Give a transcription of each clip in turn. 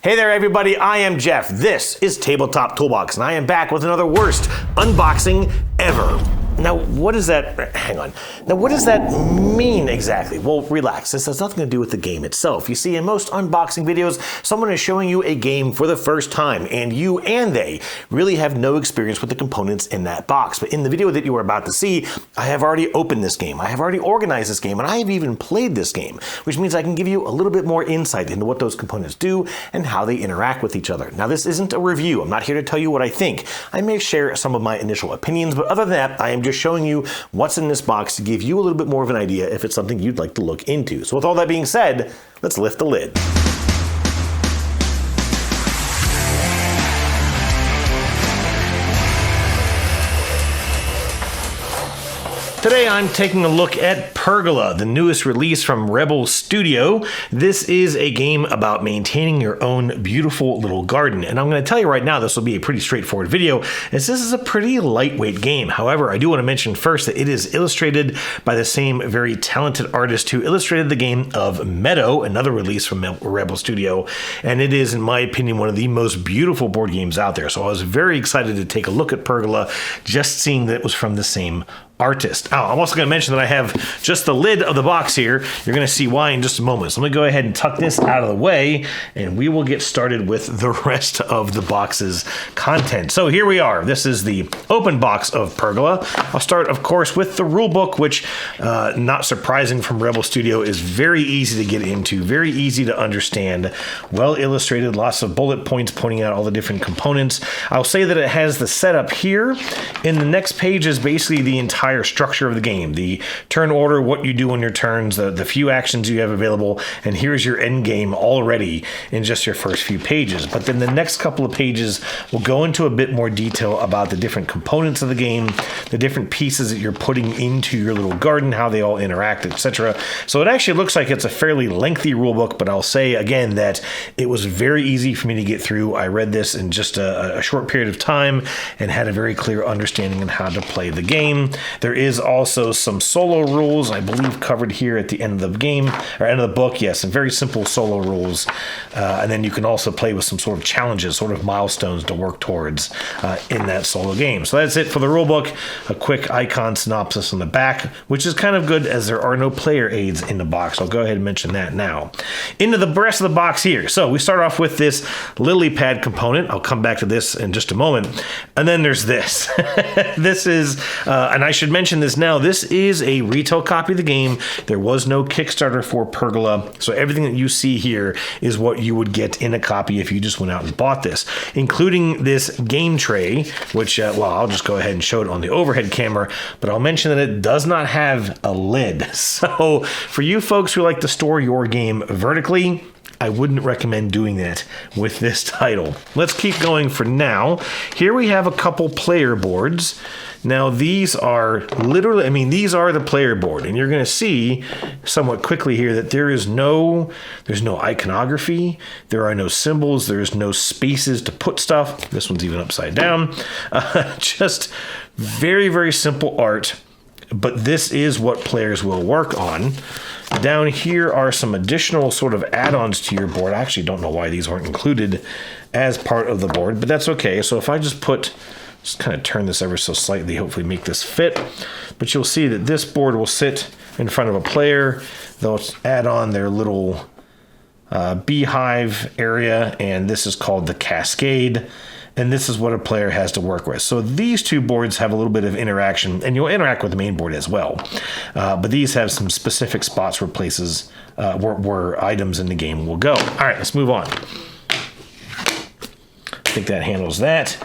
Hey there everybody, I am Jeff. This is Tabletop Toolbox, and I am back with another worst unboxing ever. Now, what does that, hang on. Now, what does that mean exactly? Well, relax. This has nothing to do with the game itself. You see, in most unboxing videos, someone is showing you a game for the first time, and you and they really have no experience with the components in that box. But in the video that you are about to see, I have already opened this game, I have already organized this game, and I have even played this game, which means I can give you a little bit more insight into what those components do and how they interact with each other. Now, this isn't a review. I'm not here to tell you what I think. I may share some of my initial opinions, but other than that, I am just showing you what's in this box to give you a little bit more of an idea if it's something you'd like to look into. So with all that being said, let's lift the lid. Today I'm taking a look at Pergola, the newest release from Rebel Studio. This is a game about maintaining your own beautiful little garden. And I'm going to tell you right now, this will be a pretty straightforward video, as this is a pretty lightweight game. However, I do want to mention first that it is illustrated by the same very talented artist who illustrated the game of Meadow, another release from Rebel Studio. And it is, in my opinion, one of the most beautiful board games out there. So I was very excited to take a look at Pergola, just seeing that it was from the same artist. Oh, I'm also going to mention that I have just the lid of the box here. You're going to see why in just a moment. So let me go ahead and tuck this out of the way, and we will get started with the rest of the box's content. So here we are. This is the open box of Pergola. I'll start, of course, with the rule book, which, not surprising from Rebel Studio, is very easy to get into, very easy to understand, well illustrated, lots of bullet points pointing out all the different components. I'll say that it has the setup here. In the next page is basically the entire structure of the game, the turn order, what you do on your turns, the few actions you have available, and here's your end game already in just your first few pages. But then the next couple of pages will go into a bit more detail about the different components of the game, the different pieces that you're putting into your little garden, how they all interact, etc. So it actually looks like it's a fairly lengthy rule book, but I'll say again that it was very easy for me to get through. I read this in just a short period of time and had a very clear understanding of how to play the game. There is also some solo rules, I believe, covered here at the end of the game, or end of the book. Yes, some very simple solo rules. And then you can also play with some sort of challenges, sort of milestones to work towards in that solo game. So that's it for the rule book. A quick icon synopsis on the back, which is kind of good as there are no player aids in the box. I'll go ahead and mention that now. Into the rest of the box here. So we start off with this lily pad component. I'll come back to this in just a moment. And then there's this. This is, and I should mention this now, this is a retail copy of the game. There was no Kickstarter for Pergola, so everything that you see here is what you would get in a copy if you just went out and bought this, including this game tray, which, well, I'll just go ahead and show it on the overhead camera, but I'll mention that it does not have a lid. So for you folks who like to store your game vertically, I wouldn't recommend doing that with this title. Let's keep going for now. Here we have a couple player boards. Now these are literally, I mean, these are the player board, and you're going to see somewhat quickly here that there's no iconography, there are no symbols, there's no spaces to put stuff. This one's even upside down. Just very, very simple art, but this is what players will work on. Down here are some additional sort of add-ons to your board. I actually don't know why these weren't included as part of the board, but that's okay. So if I just kind of turn this ever so slightly, hopefully make this fit. But you'll see that this board will sit in front of a player. They'll add on their little beehive area, and this is called the cascade. And this is what a player has to work with. So these two boards have a little bit of interaction, and you'll interact with the main board as well. But these have some specific spots where places, where items in the game will go. All right, let's move on. I think that handles that.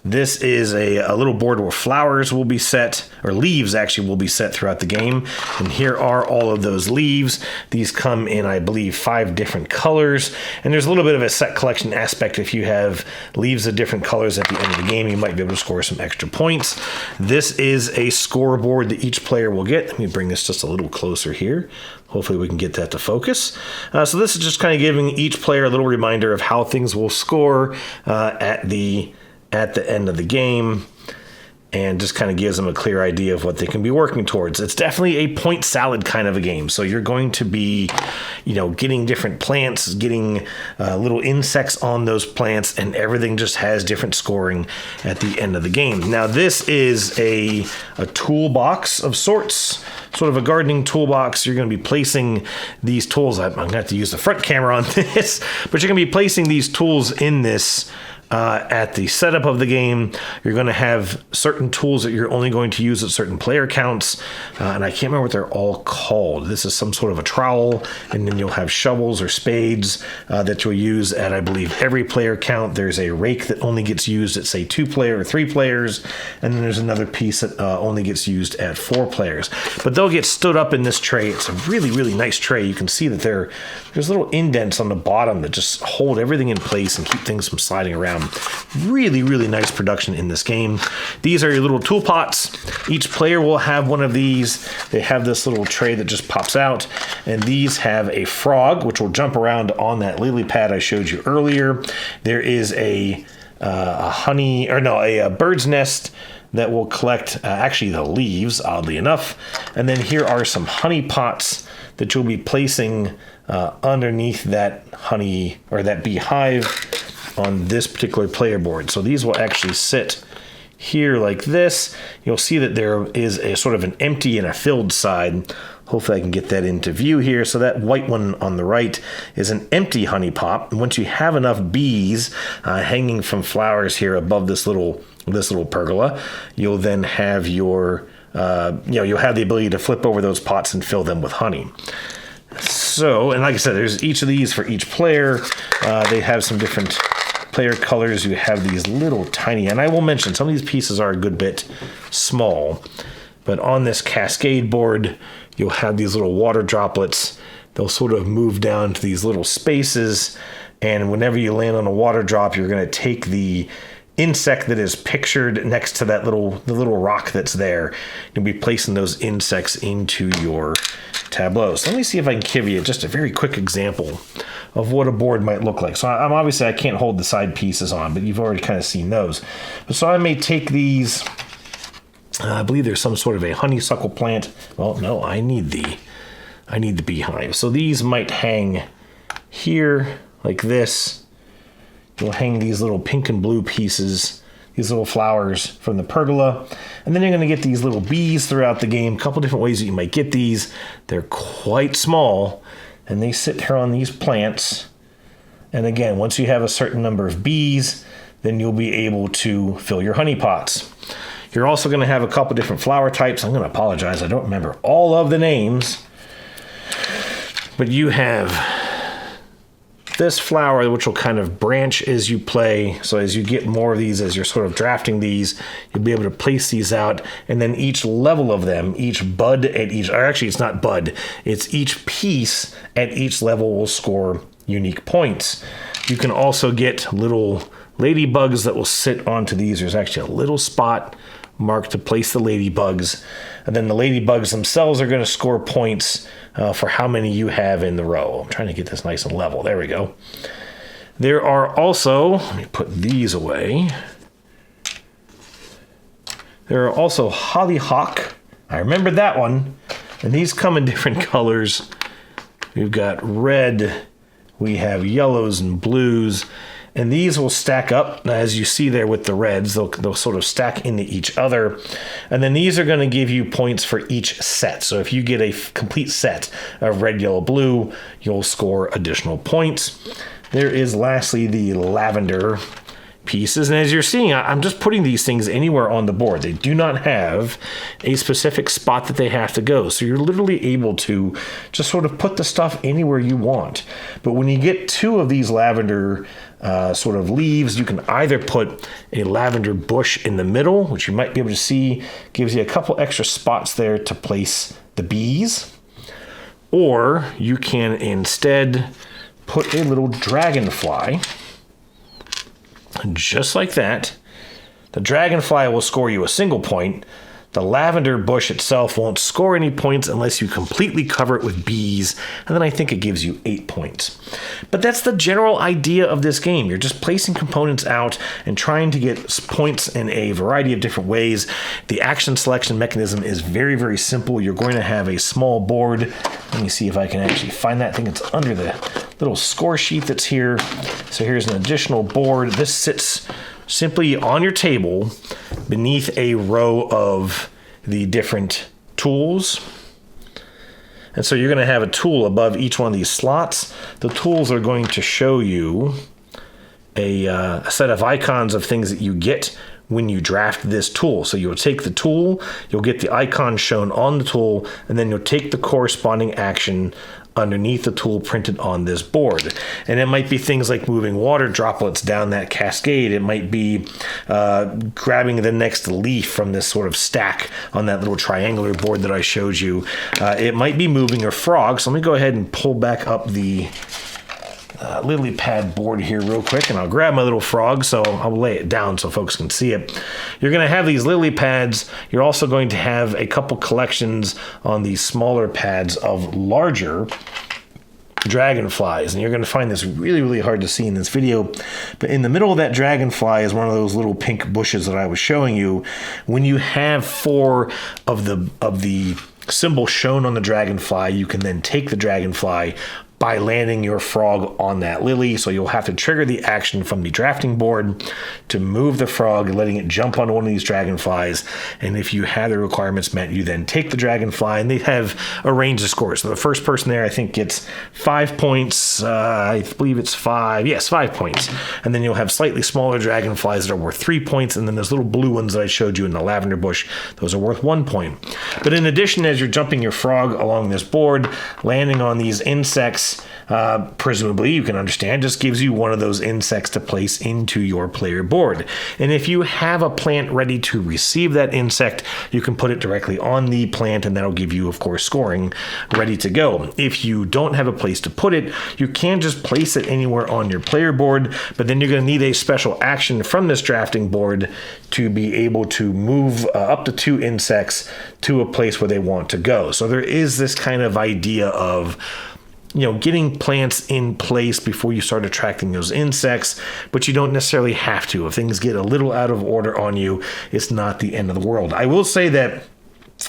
This is a little board where flowers will be set, or leaves actually will be set throughout the game. And here are all of those leaves. These come in, I believe, 5 different colors. And there's a little bit of a set collection aspect. If you have leaves of different colors at the end of the game, you might be able to score some extra points. This is a scoreboard that each player will get. Let me bring this just a little closer here. Hopefully we can get that to focus. So this is just kind of giving each player a little reminder of how things will score at the end of the game. and just kind of gives them a clear idea of what they can be working towards. It's definitely a point salad kind of a game. So you're going to be, getting different plants, getting little insects on those plants, and everything just has different scoring at the end of the game. Now, this is a toolbox of sorts, sort of a gardening toolbox. You're going to be placing these tools. I'm going to have to use the front camera on this, but you're going to be placing these tools in this at the setup of the game. You're going to have certain tools that you're only going to use at certain player counts, and I can't remember what they're all called. This is some sort of a trowel, and then you'll have shovels or spades that you'll use at, I believe, every player count. There's a rake that only gets used at, say, 2 player or 3 players, and then there's another piece that only gets used at 4 players. But they'll get stood up in this tray. It's a really, really nice tray. You can see that there's little indents on the bottom that just hold everything in place and keep things from sliding around. Really, really nice production in this game. These are your little tool pots. Each player will have one of these. They have this little tray that just pops out, and these have a frog which will jump around on that lily pad I showed you earlier. There is a bird's nest that will collect actually the leaves, oddly enough. And then here are some honey pots that you'll be placing underneath that honey or that beehive on this particular player board. So these will actually sit here like this. You'll see that there is a sort of an empty and a filled side. Hopefully I can get that into view here. So that white one on the right is an empty honey pot. And once you have enough bees hanging from flowers here above this little pergola, you'll then have your you'll have the ability to flip over those pots and fill them with honey. So, and like I said, there's each of these for each player. They have some different player colors. You have these little tiny, and I will mention some of these pieces are a good bit small, but on this cascade board, you'll have these little water droplets. They'll sort of move down to these little spaces, and whenever you land on a water drop, you're going to take the insect that is pictured next to the little rock that's there. You'll be placing those insects into your tableau. So let me see if I can give you just a very quick example of what a board might look like. So I'm obviously I can't hold the side pieces on, but you've already kind of seen those. So I may take these. I believe there's some sort of a honeysuckle plant. Well, no, I need the beehive. So these might hang here like this. You'll hang these little pink and blue pieces, these little flowers from the pergola. And then you're going to get these little bees throughout the game. A couple different ways that you might get these. They're quite small, and they sit here on these plants. And again, once you have a certain number of bees, then you'll be able to fill your honey pots. You're also going to have a couple different flower types. I'm going to apologize. I don't remember all of the names. But you have this flower, which will kind of branch as you play. So as you get more of these, as you're sort of drafting these, you'll be able to place these out. And then each level of them, each bud at each, or actually it's not bud, it's each piece at each level will score unique points. You can also get little ladybugs that will sit onto these. There's actually a little spot marked to place the ladybugs. And then the ladybugs themselves are going to score points for how many you have in the row. I'm trying to get this nice and level. There we go. There are also, let me put these away. There are also hollyhock. I remember that one. And these come in different colors. We've got red, we have yellows and blues. And these will stack up, as you see there with the reds. They'll sort of stack into each other. And then these are going to give you points for each set. So if you get a complete set of red, yellow, blue, you'll score additional points. There is lastly the lavender pieces. And as you're seeing, I'm just putting these things anywhere on the board. They do not have a specific spot that they have to go. So you're literally able to just sort of put the stuff anywhere you want. But when you get 2 of these lavender sort of leaves, you can either put a lavender bush in the middle, which you might be able to see, gives you a couple extra spots there to place the bees. Or you can instead put a little dragonfly, just like that. The dragonfly will score you a single point. The lavender bush itself won't score any points unless you completely cover it with bees, and then I think it gives you 8 points. But that's the general idea of this game. You're just placing components out and trying to get points in a variety of different ways. The action selection mechanism is very, very simple. You're going to have a small board. Let me see if I can actually find that thing. It's under the little score sheet that's here. So here's an additional board. This sits simply on your table beneath a row of the different tools. And so you're going to have a tool above each one of these slots. The tools are going to show you a set of icons of things that you get when you draft this tool. So you'll take the tool, you'll get the icon shown on the tool, and then you'll take the corresponding action underneath the tool printed on this board. And it might be things like moving water droplets down that cascade. It might be grabbing the next leaf from this sort of stack on that little triangular board that I showed you. It might be moving a frog. So let me go ahead and pull back up the lily pad board here real quick, and I'll grab my little frog, so I'll lay it down so folks can see it. You're going to have these lily pads. You're also going to have a couple collections on these smaller pads of larger dragonflies, and you're going to find this really, really hard to see in this video, but in the middle of that dragonfly is one of those little pink bushes that I was showing you. When you have 4 of the symbols shown on the dragonfly, you can then take the dragonfly by landing your frog on that lily. So you'll have to trigger the action from the drafting board to move the frog, letting it jump on one of these dragonflies. And if you have the requirements met, you then take the dragonfly, and they have a range of scores. So the first person there, I think, gets 5 points. I believe it's 5. Yes, 5 points. And then you'll have slightly smaller dragonflies that are worth 3 points. And then those little blue ones that I showed you in the lavender bush, those are worth 1 point. But in addition, as you're jumping your frog along this board, landing on these insects, presumably, you can understand, just gives you one of those insects to place into your player board. And if you have a plant ready to receive that insect, you can put it directly on the plant, and that'll give you, of course, scoring ready to go. If you don't have a place to put it, you can just place it anywhere on your player board, but then you're going to need a special action from this drafting board to be able to move up to 2 insects to a place where they want to go. So there is this kind of idea of getting plants in place before you start attracting those insects, but you don't necessarily have to. If things get a little out of order on you, it's not the end of the world. I will say that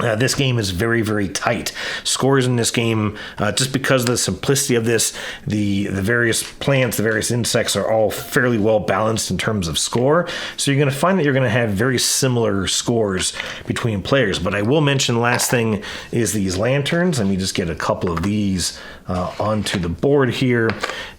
this game is very, very tight. Scores in this game, just because of the simplicity of this, the various plants, the various insects are all fairly well balanced in terms of score. So you're going to find that you're going to have very similar scores between players. But I will mention, last thing is these lanterns. Let me just get a couple of these onto the board here.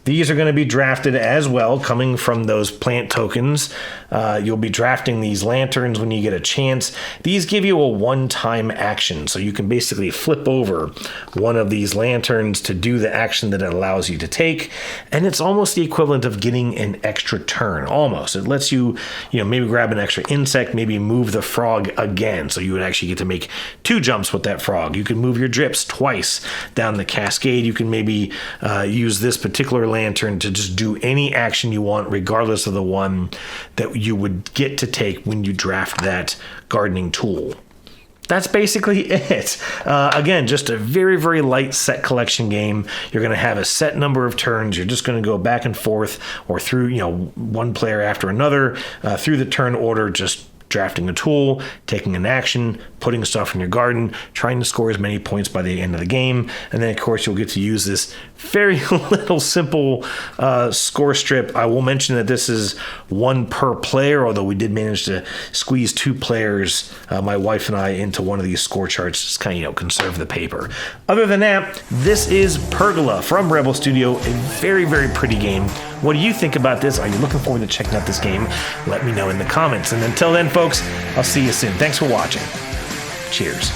These are going to be drafted as well, coming from those plant tokens. You'll be drafting these lanterns when you get a chance. These give you a one-time action, so you can basically flip over one of these lanterns to do the action that it allows you to take, and it's almost the equivalent of getting an extra turn, almost. It lets you, maybe grab an extra insect, maybe move the frog again, so you would actually get to make 2 jumps with that frog. You can move your drips twice down the cascade. You can maybe use this particular lantern to just do any action you want, regardless of the one that you would get to take when you draft that gardening tool. That's basically it. Again, just a very, very light set collection game. You're going to have a set number of turns. You're just going to go back and forth or through, one player after another through the turn order, just drafting a tool, taking an action, putting stuff in your garden, trying to score as many points by the end of the game. And then, of course, you'll get to use this very little simple score strip. I will mention that this is 1 per player, although we did manage to squeeze 2 players, my wife and I, into one of these score charts, just kind of, conserve the paper. Other than that, this is Pergola from Rebel Studio, a very, very pretty game. What do you think about this? Are you looking forward to checking out this game? Let me know in the comments. And until then, folks, I'll see you soon. Thanks for watching. Cheers.